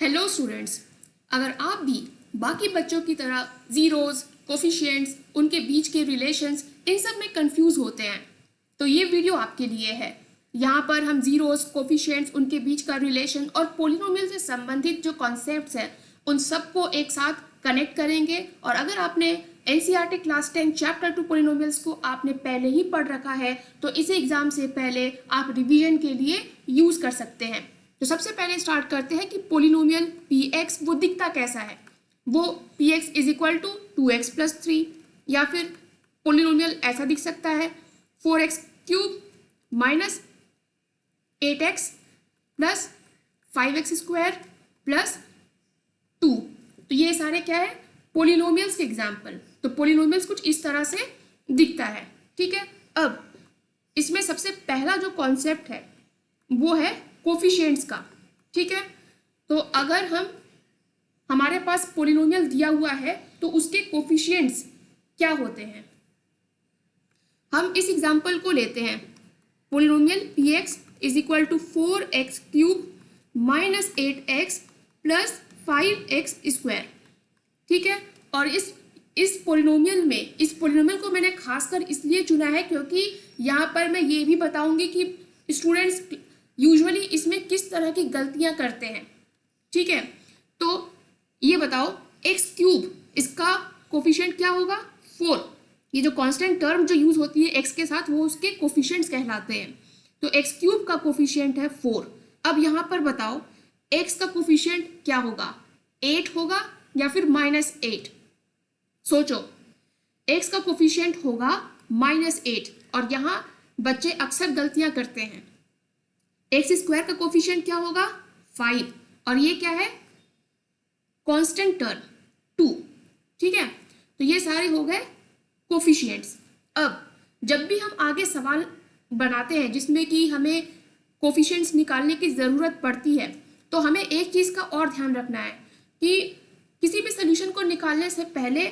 Hello students, अगर आप भी बाकी बच्चों की तरह जीरोज, कोफिशिएंट्स, उनके बीच के रिलेशंस इन सब में कंफ्यूज होते हैं तो ये वीडियो आपके लिए है। यहाँ पर हम जीरोज, कोफिशिएंट्स, उनके बीच का रिलेशन और पोलिनोमियल से संबंधित जो कॉन्सेप्ट्स हैं उन सबको एक साथ कनेक्ट करेंगे। और अगर आपने एनसीईआरटी क्लास 10 चैप्टर 2 पोलिनोमियल्स को आपने पहले ही पढ़ रखा है तो इसे एग्जाम से पहले आप रिवीजन के लिए यूज कर सकते हैं। तो सबसे पहले स्टार्ट करते हैं कि पोलिनोमियल px वो दिखता कैसा है। वो px is equal to 2x plus 3, या फिर पोलिनोमियल ऐसा दिख सकता है 4x cube minus 8x plus 5x square plus 2। तो ये सारे क्या है, पोलिनोमियल्स के एग्जाम्पल। तो पोलिनोमियल्स कुछ इस तरह से दिखता है, ठीक है। अब इसमें सबसे पहला जो कॉन्सेप्ट है वो है कोफिशिएंट्स का, ठीक है। तो अगर हमारे पास पोलिनोमियल दिया हुआ है तो उसके कोफिशिएंट्स क्या होते हैं। हम इस एग्जांपल को लेते हैं, polynomial px is equal to 4x cube minus 8x plus 5x square, ठीक है। और इस पोलिनोमियल को मैंने खासकर इसलिए चुना है क्योंकि यहाँ पर मैं ये भी बताऊंगी कि स्टूडेंट्स यूजुअली इसमें किस तरह की गलतियां करते हैं, ठीक है। तो ये बताओ x क्यूब, इसका कोफिशिएंट क्या होगा 4। ये जो कांस्टेंट टर्म जो यूज होती है x के साथ वो उसके कोफिशिएंट्स कहलाते हैं। तो x क्यूब का कोफिशिएंट है 4। अब यहाँ पर बताओ x का कोफिशिएंट क्या होगा, 8 होगा या फिर -8। सोचो, x का कोफिशिएंट होगा -8 और यहाँ बच्चे अक्सर गलतियां करते हैं। एक्स स्क्वायर का कोफिशिएंट क्या होगा 5 और ये क्या है कांस्टेंट टर्म 2, ठीक है। तो ये सारे हो गए कोफिशिएंट्स। अब जब भी हम आगे सवाल बनाते हैं जिसमें कि हमें कोफिशिएंट्स निकालने की ज़रूरत पड़ती है तो हमें एक चीज़ का और ध्यान रखना है कि किसी भी सोल्यूशन को निकालने से पहले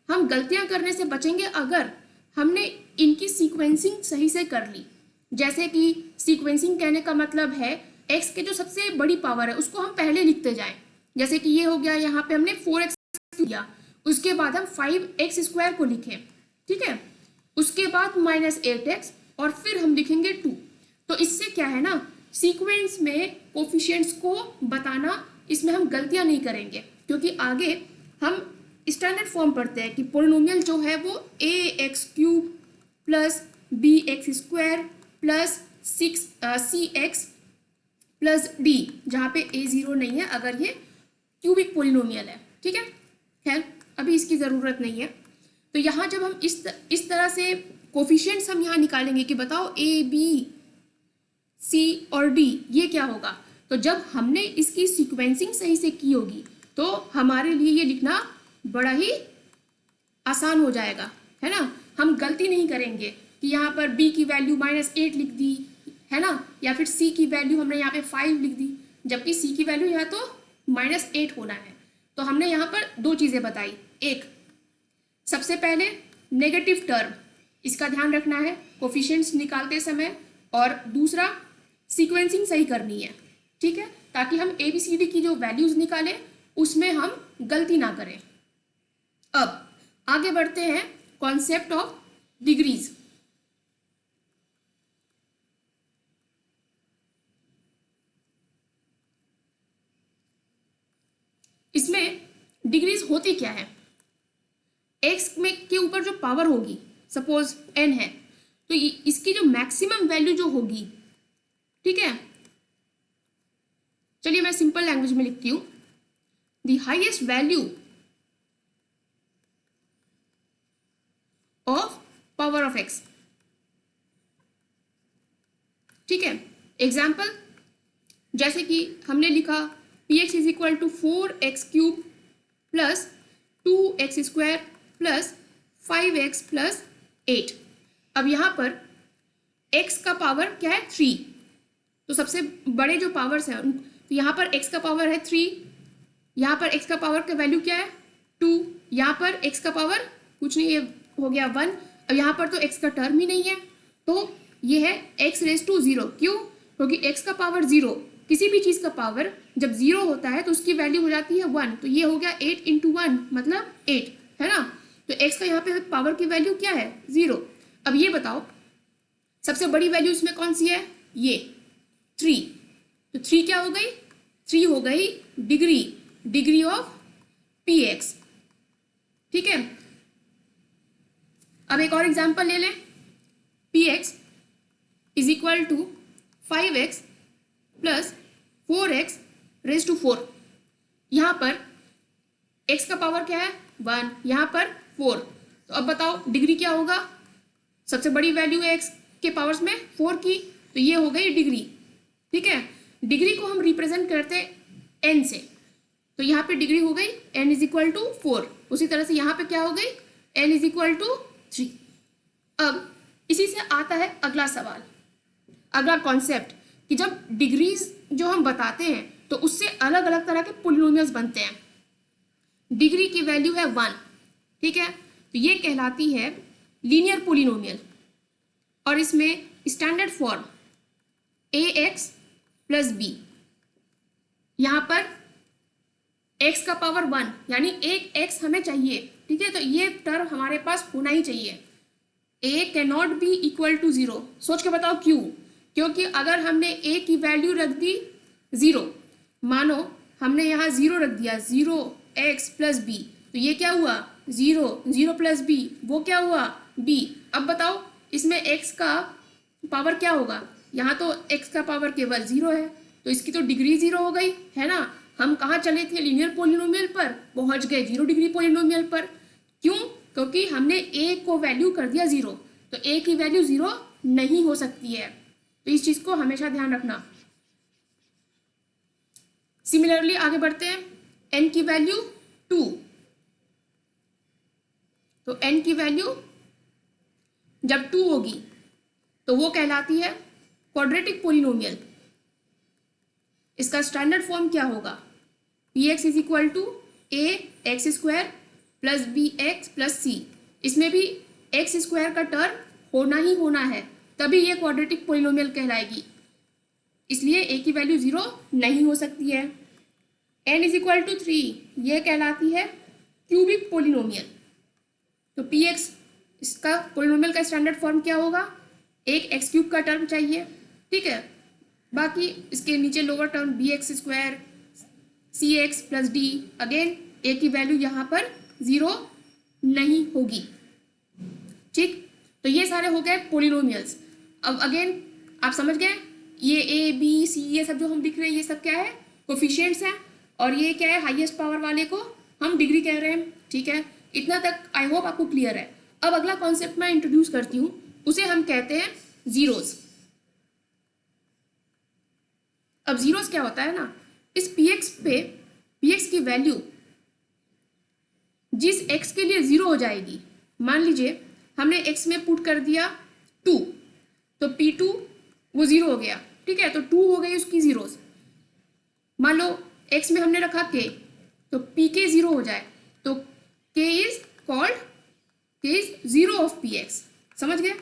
हम गलतियां करने से बचेंगे अगर हमने इनकी सीक्वेंसिंग सही से कर ली। जैसे कि सीक्वेंसिंग कहने का मतलब है x के जो सबसे बड़ी पावर है उसको हम पहले लिखते जाएं। जैसे कि ये हो गया, यहाँ पे हमने 4x लिया, उसके बाद हम 5x स्क्वायर को लिखें, ठीक है। उसके बाद -8x और फिर हम लिखेंगे 2। तो इससे क्या है ना, सीक्वेंस में कोफिशिएंट्स को बताना, इसमें हम गलतियां नहीं करेंगे क्योंकि आगे हम स्टैंडर्ड फॉर्म पढ़ते हैं कि पोलिनोमियल जो है वो ax cube plus bx square plus 6cx plus d, जहाँ पे a0 नहीं है अगर ये क्यूबिक पोलिनोमियल है, ठीक है। खैर अभी इसकी ज़रूरत नहीं है। तो यहाँ जब हम इस तरह से कोफिशिएंट्स हम यहाँ निकालेंगे कि बताओ a b c और d ये क्या होगा, तो जब हमने इसकी सीक्वेंसिंग सही से की होगी तो हमारे लिए ये लिखना बड़ा ही आसान हो जाएगा, है ना। हम गलती नहीं करेंगे कि यहाँ पर b की वैल्यू -8 लिख दी, है ना, या फिर c की वैल्यू हमने यहाँ पे 5 लिख दी, जबकि c की वैल्यू यहाँ तो -8 होना है। तो हमने यहाँ पर दो चीज़ें बताई, एक सबसे पहले नेगेटिव टर्म, इसका ध्यान रखना है कोफिशिएंट्स निकालते समय, और दूसरा सीक्वेंसिंग सही करनी है, ठीक है, ताकि हम ABCD की जो वैल्यूज़ निकालें उसमें हम गलती ना करें। अब आगे बढ़ते हैं कॉन्सेप्ट ऑफ डिग्रीज। इसमें डिग्रीज होती क्या है, x में के ऊपर जो पावर होगी, सपोज n है, तो इसकी जो मैक्सिमम वैल्यू जो होगी, ठीक है, चलिए मैं सिंपल लैंग्वेज में लिखती हूं, the highest value of power of x, ठीक है। एग्जाम्पल जैसे कि हमने लिखा px is equal to 4x cube plus 2x square plus 5x plus 8। अब यहाँ पर x का पावर क्या है 3, तो सबसे बड़े जो पावर्स हैं तो यहाँ पर x का पावर है 3, यहाँ पर x का पावर का वैल्यू क्या है 2, यहाँ पर x का पावर कुछ नहीं, ये हो गया 1। अब यहाँ पर तो x का टर्म ही नहीं है तो ये है x रेज टू 0। क्यों? क्योंकि x का पावर 0 किसी भी चीज़ का पावर जब 0 होता है तो उसकी वैल्यू हो जाती है 1। तो ये हो गया 8 × 1 मतलब 8, है ना। तो x का यहाँ पे पावर की वैल्यू क्या है? 0। अब ये बताओ सबसे बड़ी वैल्यू इसमें कौन सी है? ये 3। तो 3 क्या हो गई? 3 हो गई डिग्री ऑफ px। ठीक है, अब एक और एग्जांपल ले लें। px is equal to 5x plus 4x raise to 4। यहाँ पर x का पावर क्या है? 1, यहाँ पर 4। तो अब बताओ डिग्री क्या होगा? सबसे बड़ी वैल्यू है x के पावर्स में 4 की, तो ये हो गई डिग्री। ठीक है, डिग्री को हम रिप्रेजेंट करते हैं n से, तो यहाँ पे डिग्री हो गई n इज इक्वल टू 4। उसी तरह से यहाँ पे क्या हो गई? n is equal to 3। अब इसी से आता है अगला सवाल, अगला कॉन्सेप्ट, कि जब डिग्रीज जो हम बताते हैं तो उससे अलग अलग तरह के पोलिनोमियल्स बनते हैं। डिग्री की वैल्यू है 1, ठीक है, तो ये कहलाती है लीनियर पोलिनोमियल। और इसमें standard form ax plus B, यहाँ पर x का पावर 1 यानी एक x हमें चाहिए। ठीक है, तो ये टर्म हमारे पास होना ही चाहिए। a cannot be equal to 0। सोच के बताओ क्यों? क्योंकि अगर हमने a की वैल्यू रख दी 0, मानो हमने यहाँ 0 रख दिया, 0x प्लस बी, तो ये क्या हुआ? 0 प्लस बी, वो क्या हुआ? b। अब बताओ इसमें x का पावर क्या होगा? यहाँ तो x का पावर केवल 0 है, तो इसकी तो डिग्री 0 हो गई, है ना। हम कहाँ चले थे? लीनियर पोलिनोमियल पर, पहुंच गए 0 डिग्री पोलिनोमियल पर। क्यों? क्योंकि हमने a को वैल्यू कर दिया 0, तो a की वैल्यू 0 नहीं हो सकती है। तो इस चीज को हमेशा ध्यान रखना। सिमिलरली आगे बढ़ते हैं, n की वैल्यू 2, तो n की वैल्यू जब 2 होगी तो वो कहलाती है क्वाड्रेटिक पोलिनोमियल। इसका स्टैंडर्ड फॉर्म क्या होगा? px is equal to a x square plus b x plus c. इसमें भी x स्क्वायर का टर्म होना ही होना है, तभी ये क्वाड्रेटिक पोलिनोमियल कहलाएगी। इसलिए a की वैल्यू 0 नहीं हो सकती है। n इज इक्वल टू 3, यह कहलाती है क्यूबिक पोलिनोमियल। तो px इसका पोलिनोमियल का स्टैंडर्ड फॉर्म क्या होगा? एक एक्स क्यूब का टर्म चाहिए, ठीक है। बाकी इसके नीचे lower term b x square c x plus d, again a की वैल्यू यहाँ पर 0 नहीं होगी। ठीक, तो ये सारे हो गए पोलिनोमियल्स। अब अगेन आप समझ गए, ये ए बी सी ये सब जो हम लिख रहे हैं ये सब क्या है? कोफिशिएंट्स हैं। और ये क्या है? हाईएस्ट पावर वाले को हम डिग्री कह रहे हैं। ठीक है, इतना तक आई होप आपको क्लियर है। अब अगला कॉन्सेप्ट मैं इंट्रोड्यूस करती हूँ, उसे हम कहते हैं जीरोस। अब जीरोस क्या होता है ना, इस px पे px की वैल्यू जिस x के लिए 0 हो जाएगी, मान लीजिए हमने x में पुट कर दिया 2, तो p2 वो 0 हो गया, ठीक है, तो 2 हो गई उसकी जीरोस। मान लो x में हमने रखा k, तो pk 0 हो जाए, तो k इज 0 ऑफ px। समझ गए?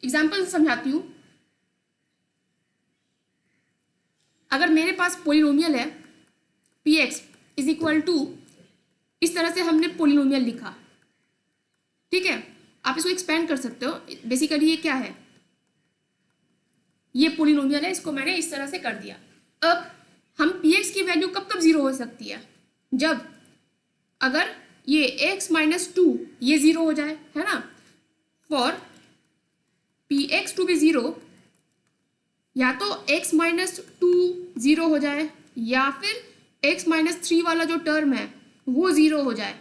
एग्जाम्पल समझाती हूँ। अगर मेरे पास पोलिनोमियल है px इज इक्वल टू, इस तरह से हमने पोलिनोमियल लिखा, ठीक है, आप इसको एक्सपेंड कर सकते हो। बेसिकली ये क्या है? ये पोलिनोमियल है, इसको मैंने इस तरह से कर दिया। अब हम px की वैल्यू कब कब 0 हो सकती है? जब अगर ये x माइनस 2 ये 0 हो जाए, है ना। फॉर px टू बी 0, या तो x माइनस 2 0 हो जाए, या फिर x माइनस 3 वाला जो टर्म है वो 0 हो जाए।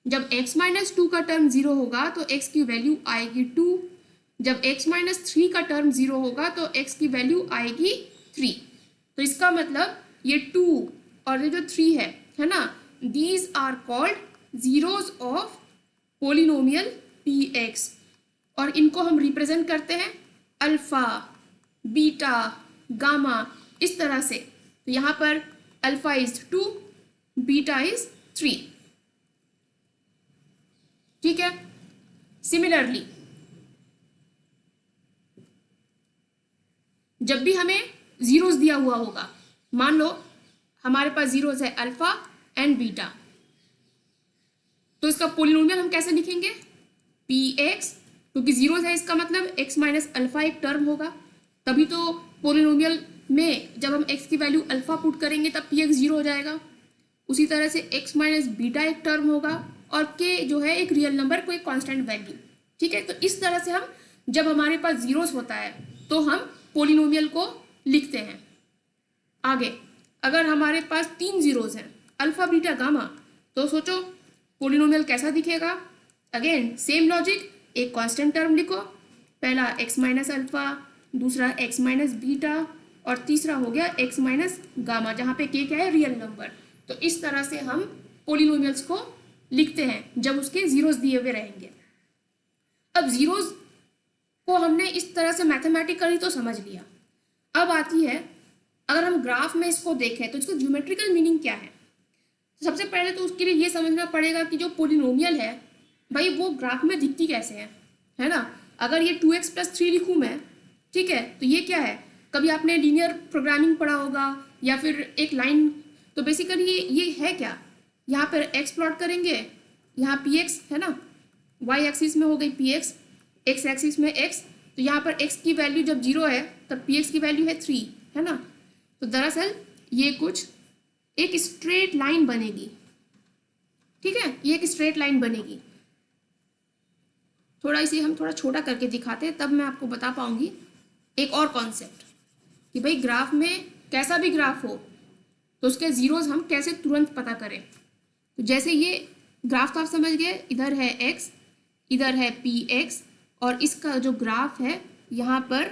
जब x माइनस 2 का टर्म 0 होगा तो x की वैल्यू आएगी 2। जब x माइनस 3 का टर्म 0 होगा तो x की वैल्यू आएगी 3। तो इसका मतलब ये 2 और ये जो 3 है ना, these are called zeros of polynomial px। और इनको हम रिप्रेजेंट करते हैं अल्फा, बीटा, गामा, इस तरह से। तो यहाँ पर अल्फा इज 2, बीटा इज 3, ठीक है। सिमिलरली जब भी हमें जीरोस दिया हुआ होगा, मान लो हमारे पास जीरोस है अल्फा एंड बीटा, तो इसका पोलिनोमियल हम कैसे लिखेंगे? पी एक्स, क्योंकि जीरोस है इसका मतलब एक्स माइनस अल्फा एक टर्म होगा, तभी तो पोलिनोमियल में जब हम एक्स की वैल्यू अल्फा पुट करेंगे तब पी एक्स जीरो हो जाएगा। उसी तरह से एक्स माइनस बीटा एक टर्म होगा और के जो है एक रियल नंबर, कोई कांस्टेंट वैल्यू। ठीक है, तो इस तरह से हम जब हमारे पास जीरोस होता है तो हम पोलिनोमियल को लिखते हैं। आगे अगर हमारे पास 3 जीरोस हैं अल्फा बीटा गामा, तो सोचो पोलिनोमियल कैसा दिखेगा? अगेन सेम लॉजिक, एक कांस्टेंट टर्म लिखो, पहला एक्स माइनस अल्फा, दूसरा एक्स माइनस बीटा और तीसरा हो गया एक्स माइनस गामा, जहाँ पे के क्या है? Real number. तो इस तरह से हम पोलिनोमियल्स को लिखते हैं जब उसके जीरोस दिए हुए रहेंगे। अब जीरोस को हमने इस तरह से मैथमेटिकली तो समझ लिया, अब आती है अगर हम ग्राफ में इसको देखें तो इसका ज्योमेट्रिकल मीनिंग क्या है। सबसे पहले तो उसके लिए ये समझना पड़ेगा कि जो पोलिनोमियल है भाई वो ग्राफ में दिखती कैसे है ना। अगर ये 2x+3 लिखूँ मैं, ठीक है, तो ये क्या है? कभी आपने लीनियर प्रोग्रामिंग पढ़ा होगा या फिर एक लाइन, तो बेसिकली ये है क्या? यहाँ पर x प्लॉट करेंगे, यहाँ px है ना, y एक्सिस में हो गई px, x एक्सिस में x, तो यहाँ पर x की वैल्यू जब 0 है तब px की वैल्यू है 3, है ना। तो दरअसल ये कुछ एक स्ट्रेट लाइन बनेगी, ठीक है, ये एक स्ट्रेट लाइन बनेगी। थोड़ा इसे हम थोड़ा छोटा करके दिखाते हैं, तब मैं आपको बता पाऊंगी एक और कॉन्सेप्ट कि भाई ग्राफ में कैसा भी ग्राफ हो तो उसके जीरोस हम कैसे तुरंत पता करें। तो जैसे ये ग्राफ तो आप समझ गए, इधर है x, इधर है px और इसका जो ग्राफ है यहाँ पर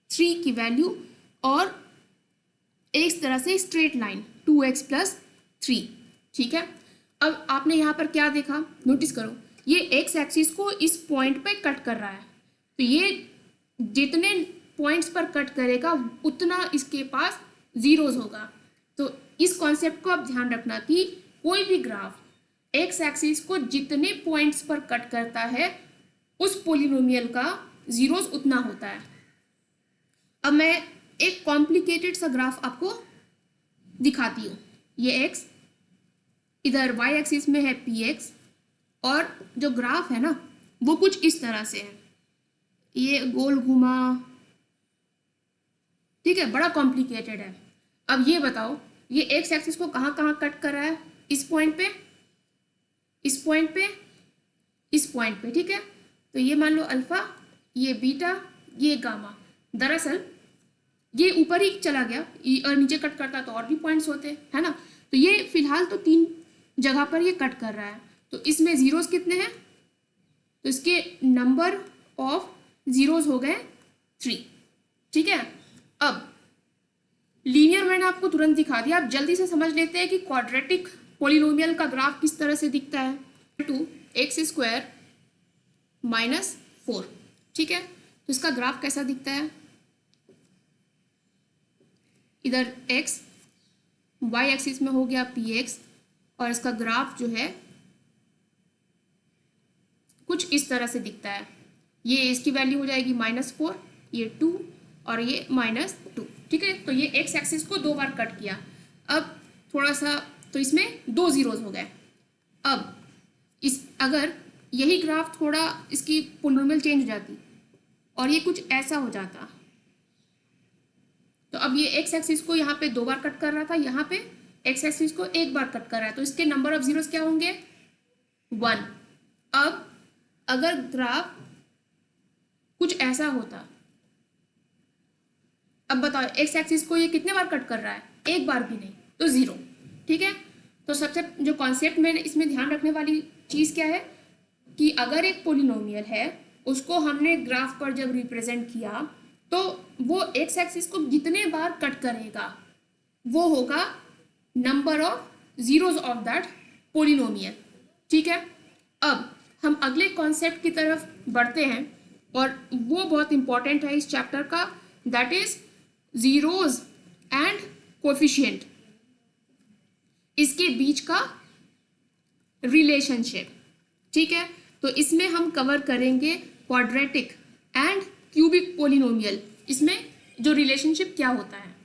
3 की वैल्यू और इस तरह से स्ट्रेट लाइन 2x+3, ठीक है। अब आपने यहाँ पर क्या देखा, नोटिस करो, ये x एक्सिस को इस पॉइंट पे कट कर रहा है, तो ये जितने पॉइंट्स पर कट करेगा उतना इसके पास जीरोस होगा। तो इस कॉन्सेप्ट को आप ध्यान रखना कि कोई भी ग्राफ x एक्सिस को जितने पॉइंट्स पर कट करता है उस पोलिनोमियल का जीरोस उतना होता है। अब मैं एक कॉम्प्लिकेटेड सा ग्राफ आपको दिखाती हूँ। ये x, इधर y एक्सिस में है px और जो ग्राफ है ना वो कुछ इस तरह से है, ये गोल घुमा, ठीक है, बड़ा कॉम्प्लिकेटेड है। अब ये बताओ ये x एक्सिस को कहाँ कहाँ कट कर रहा है? इस पॉइंट पे, इस पॉइंट पे, इस पॉइंट पे, ठीक है। तो ये मान लो अल्फा, ये बीटा, ये गामा। दरअसल ये ऊपर ही चला गया और नीचे कट करता तो और भी पॉइंट्स होते, है ना। तो ये फिलहाल तो 3 जगह पर ये कट कर रहा है, तो इसमें जीरोस कितने हैं? तो इसके नंबर ऑफ जीरोस हो गए 3, ठीक है। अब लीनियर मैंने आपको तुरंत दिखा दिया, आप जल्दी से समझ लेते हैं कि क्वाड्रेटिक पोलिनोमियल का ग्राफ किस तरह से दिखता है। 2x² - 4, ठीक है। तो इसका ग्राफ कैसा दिखता है? इधर x, y एक्सिस में हो गया px और इसका ग्राफ जो है कुछ इस तरह से दिखता है। ये इसकी वैल्यू हो जाएगी -4, ये 2 और ये -2, ठीक है। तो ये x एक्सिस को 2 बार कट किया। अब थोड़ा सा तो इसमें 2 जीरोस हो गए। अब इस अगर यही ग्राफ थोड़ा इसकी पोलिनोमियल चेंज हो जाती और ये कुछ ऐसा हो जाता, तो अब ये x एक्सिस को यहाँ पे 2 बार कट कर रहा था, यहाँ पे x एक्सिस को 1 बार कट कर रहा है, तो इसके नंबर ऑफ जीरोस क्या होंगे? 1। अब अगर ग्राफ कुछ ऐसा होता, अब बताओ x एक्सिस को ये कितने बार कट कर रहा है? 1 बार भी नहीं, तो 0, ठीक है। तो सबसे जो कॉन्सेप्ट में इसमें ध्यान रखने वाली चीज़ क्या है कि अगर एक पोलिनोमियल है उसको हमने ग्राफ पर जब रिप्रेजेंट किया तो वो x एक्सिस को जितने बार कट करेगा वो होगा number of zeros of that polynomial, ठीक है। अब हम अगले कॉन्सेप्ट की तरफ बढ़ते हैं और वो बहुत इंपॉर्टेंट है इस चैप्टर का, that is zeros and coefficient, इसके बीच का रिलेशनशिप, ठीक है। तो इसमें हम कवर करेंगे क्वाड्रेटिक एंड क्यूबिक पोलिनोमियल, इसमें जो रिलेशनशिप क्या होता है।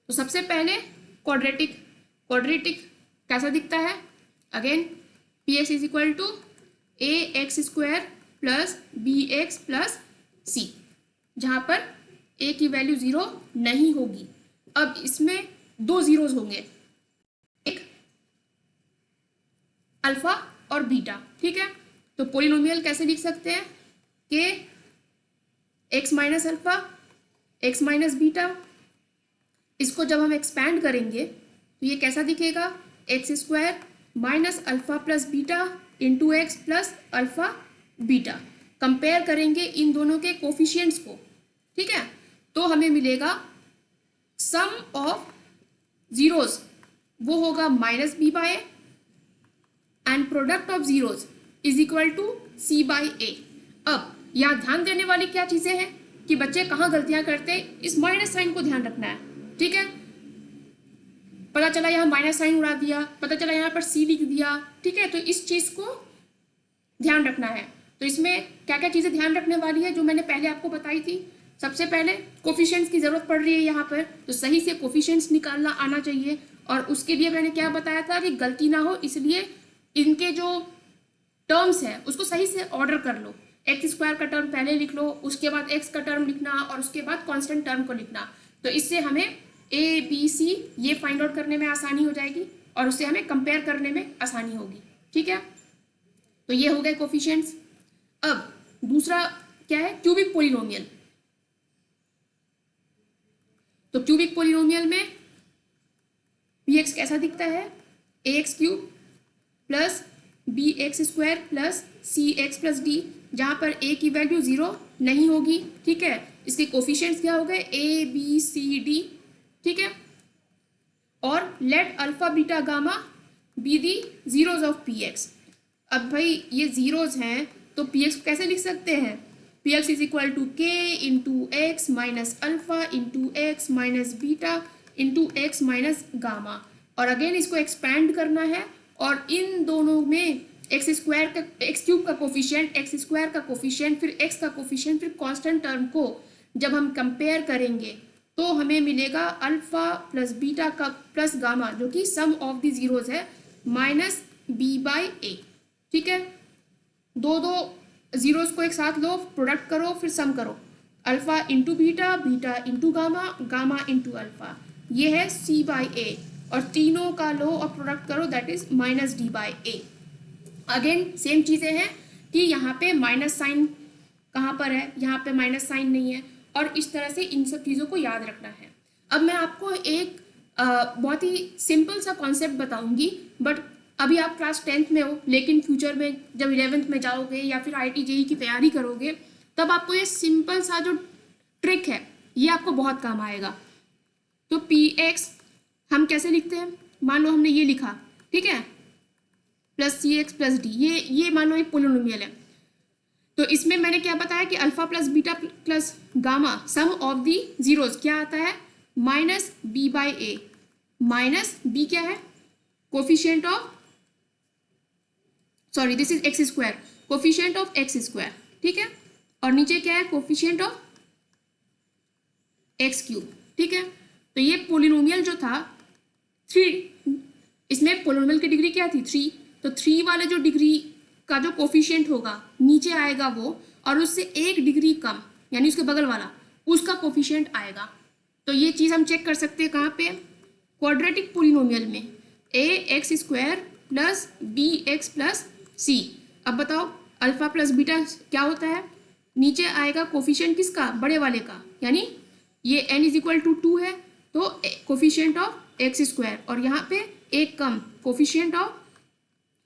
तो सबसे पहले क्वाड्रेटिक कैसा दिखता है? Again p x is equal to a x square plus b x plus c, जहाँ पर ए की वैल्यू 0 नहीं होगी। अब इसमें दो जीरोज होंगे, एक अल्फा और बीटा, ठीक है। तो पोलिनोमियल कैसे लिख सकते हैं कि x minus alpha x minus beta, इसको जब हम एक्सपैंड करेंगे तो ये कैसा दिखेगा? X square minus alpha plus beta into x plus alpha beta. Compare करेंगे इन दोनों के कोफिशिएंट्स को, ठीक है, तो हमें मिलेगा सम ऑफ जीरोज वो होगा minus b by a and product of zeros is equal to c by a. अब यहाँ ध्यान देने वाली क्या चीजें हैं कि बच्चे कहाँ गलतियां करते हैं, इस माइनस साइन को ध्यान रखना है, ठीक है। पता चला यहाँ माइनस साइन उड़ा दिया, पता चला यहाँ पर सी लिख दिया, ठीक है, तो इस चीज को ध्यान रखना है। तो इसमें क्या क्या चीजें ध्यान रखने वाली है जो मैंने पहले आपको बताई थी। सबसे पहले कोफिशिएंट्स की जरूरत पड़ रही है यहाँ पर, तो सही से कोफिशिएंट्स निकालना आना चाहिए, और उसके लिए मैंने क्या बताया था कि गलती ना हो इसलिए इनके जो टर्म्स है उसको सही से ऑर्डर कर लो। एक्स स्क्वायर का टर्म पहले लिख लो, उसके बाद एक्स का टर्म लिखना और उसके बाद कांस्टेंट टर्म को लिखना। तो इससे हमें ए बी सी ये फाइंड आउट करने में आसानी हो जाएगी और उससे हमें कंपेयर करने में आसानी होगी, ठीक है। तो ये हो गए कोफिशिएंट्स। अब दूसरा क्या है? Cubic polynomial. तो क्यूबिक पोलिनोमियल में पी एक्स कैसा दिखता है? A x cube plus b x square plus c x plus d, जहाँ पर ए की वैल्यू 0 नहीं होगी, ठीक है। इसके कोफिशिएंट्स क्या हो गए? ए बी सी डी, ठीक है। और let alpha beta gamma be the zeros of P x. अब भाई ये जीरोज हैं तो पी एक्स कैसे लिख सकते हैं? P x is equal to k into x minus alpha into x minus beta into x minus gamma. और अगेन इसको एक्सपैंड करना है और इन दोनों में एक्स स्क्वायर का एक्स क्यूब का कोफिशिएंट, एक्स स्क्वायर का कोफिशिएंट, फिर एक्स का कोफिशिएंट, फिर कांस्टेंट टर्म को जब हम कंपेयर करेंगे तो हमें मिलेगा अल्फा प्लस बीटा का प्लस गामा जो कि सम ऑफ द जीरोज है माइनस बी बाई ए, ठीक है। दो जीरोज को एक साथ लो, प्रोडक्ट करो, फिर सम करो। Alpha into beta, beta into gamma, gamma into alpha, ये है सी बाई ए। और तीनों का लो और प्रोडक्ट करो, that is minus D by A. Again same चीज़ें हैं कि यहाँ पे माइनस साइन कहाँ पर है, यहाँ पे माइनस साइन नहीं है, और इस तरह से इन सब चीज़ों को याद रखना है। अब मैं आपको एक बहुत ही सिंपल सा कॉन्सेप्ट बताऊंगी, बट अभी आप क्लास 10th में हो, लेकिन फ्यूचर में जब 11th में जाओगे या फिर IIT JEE की तैयारी करोगे तब आपको ये सिंपल सा जो ट्रिक है ये आपको बहुत काम आएगा। तो पी एक्स हम कैसे लिखते हैं? मान लो हमने ये लिखा, ठीक है, plus c x plus D, ये मान लो एक पोलिनोमियल है। तो इसमें मैंने क्या बताया कि alpha plus beta plus gamma sum of the zeros क्या आता है? Minus B by A. Minus B क्या है? Coefficient of, sorry this is X square, coefficient of X square, ठीक है। और नीचे क्या है? कोफिशिएंट ऑफ एक्स क्यूब, ठीक है। तो ये पोलिनोमियल जो था 3, इसमें पोलिनोमियल की डिग्री क्या थी? 3। तो 3 वाले जो डिग्री का जो कोफिशिएंट होगा नीचे आएगा वो, और उससे 1 डिग्री कम यानी उसके बगल वाला उसका कोफिशिएंट आएगा। तो ये चीज़ हम चेक कर सकते हैं कहाँ पे? क्वाड्रेटिक पोलिनोमियल में a x square plus b x plus c. अब बताओ अल्फा प्लस बीटा क्या होता है? नीचे आएगा कोफिशिएंट किसका? बड़े वाले का, यानी ये n इज इक्वल टू 2 है तो कोफिशिएंट ऑफ एक्स स्क्वायर, और यहाँ पे एक कम कोफिशिएंट ऑफ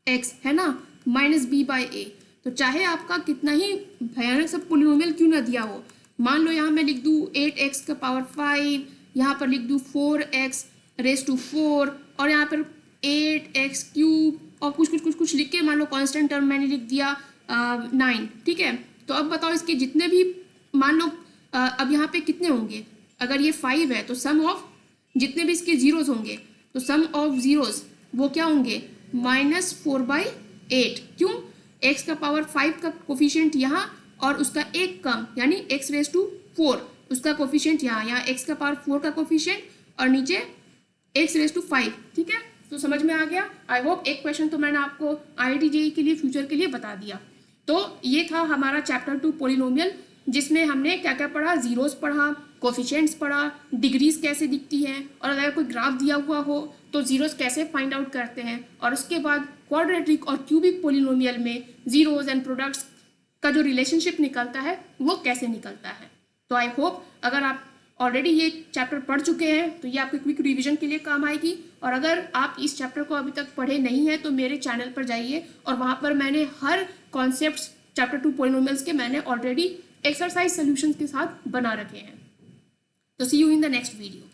x है ना, माइनस बी बाई ए। तो चाहे आपका कितना ही भयानक सब पोलिनोमियल क्यों ना दिया हो, मान लो यहाँ मैं लिख दूँ 8x का पावर 5, यहाँ पर लिख दूँ 4x रेस टू 4, और यहाँ पर 8x क्यूब और कुछ लिख के मान लो कांस्टेंट टर्म मैंने लिख दिया 9, ठीक है। तो अब बताओ इसके जितने भी मान लो अब यहाँ पे कितने होंगे? अगर ये 5 है तो सम ऑफ जितने भी इसके जीरोज होंगे तो सम ऑफ जीरोज वो क्या होंगे? -4/8। क्यों? x का पावर 5 का कोफिशिएंट यहाँ और उसका एक कम यानी x रेस टू 4, उसका कोफिशिएंट यहाँ x का पावर 4 का कोफिशिएंट और नीचे x रेज टू 5, ठीक है। तो समझ में आ गया। आई होप एक क्वेश्चन तो मैंने आपको IIT JEE के लिए फ्यूचर के लिए बता दिया। तो ये था हमारा चैप्टर 2 पोलिनोमियल, जिसमें हमने क्या क्या पढ़ा, जीरोस पढ़ा, कोफिशिएंट्स पढ़ा, डिग्रीज कैसे दिखती हैं, और अगर कोई ग्राफ दिया हुआ हो तो जीरोस कैसे फाइंड आउट करते हैं, और उसके बाद क्वाड्रेटिक और क्यूबिक पोलिनोमियल में जीरोस एंड प्रोडक्ट्स का जो रिलेशनशिप निकलता है वो कैसे निकलता है। तो आई होप अगर आप ऑलरेडी ये चैप्टर पढ़ चुके हैं तो ये आपके क्विक रिवीजन के लिए काम आएगी, और अगर आप इस चैप्टर को अभी तक पढ़े नहीं हैं तो मेरे चैनल पर जाइए और वहाँ पर मैंने हर कॉन्सेप्ट्स चैप्टर 2 पोलिनोमियल्स के मैंने ऑलरेडी एक्सरसाइज सॉल्यूशंस के साथ बना रखे हैं। तो see you in the next video.